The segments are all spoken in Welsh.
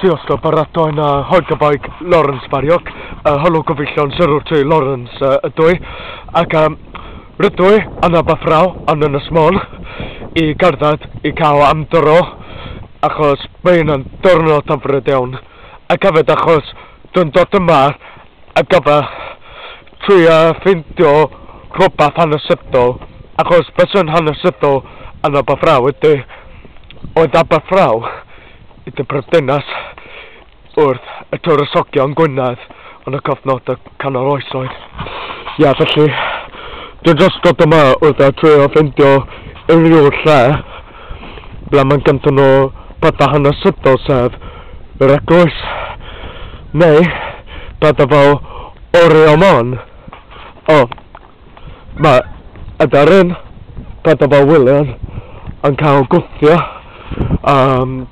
Siostro baradau'n Hoedgabaig Lawrence Bariog, holo gyfeillion syrwrtwy Lawrence ydwy, ac rydwy yn abathraw yn Ynys Môn I garddad I cael amdro, achos mae'n yn diwrnod hyfryd iawn, ac hefyd achos dwi'n dod yma a gyfa trio ffeindio rhywbeth hanesyddol, achos beth sy'n hanesyddol yn abathraw ydy, oedd abathraw ydy bryddynas wrth y tywysogion Gwynedd yn y cyfnod y canol oesoedd. Ia, felly, dwi'n just dod yma wrth trio ffeindio unrhyw lle ble mae'n gynta nhw pethau hanesyddol sef yr eglwys neu pethau fel Oriel Môn. Mae Edarin, pethau fel William yn cael gwthio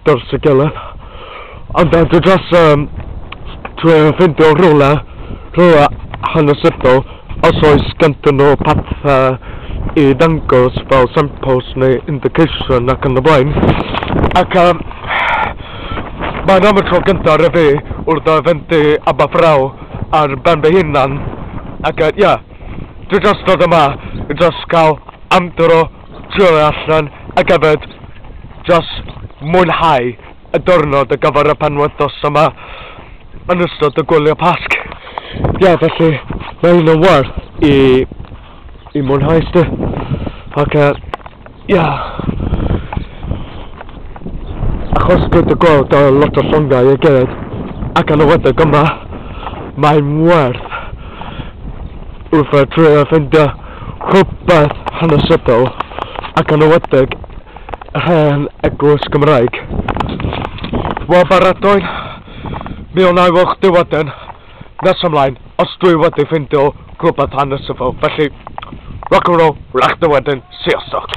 dwrs y gilydd, ond dwi'n just trio ffindio rhywle hanesyddol os oes gynta nhw pethau I ddangos fel samples neu indication ac yn y blaen, ac mae'n am y tro gyntaf fi wrth fynd I abathraw ar ben fy hunan, ac ia, dwi'n just dod yma I just cael amdro trio allan ac hefyd just mwynhau y diwrnod y gyfer y penwythnos yma yn ystod y gwylio Pasg. Ia, felly mae hyn yn werth I mwynhau sti. Ac ia, achos dwi wedi gweld lot o llongau I gilydd ac yn ywedig yma mae'n werth wrth trio ffeindio rhywbeth hanesyddol ac yn ywedig hen eglwys Gymraeg. Wel baradau'n mi o'n I weld chdi wedyn nes ymlaen os dwi wedi ffeindio rhywbeth hanesyddol, felly rock and roll, rach dy wedyn, siostog.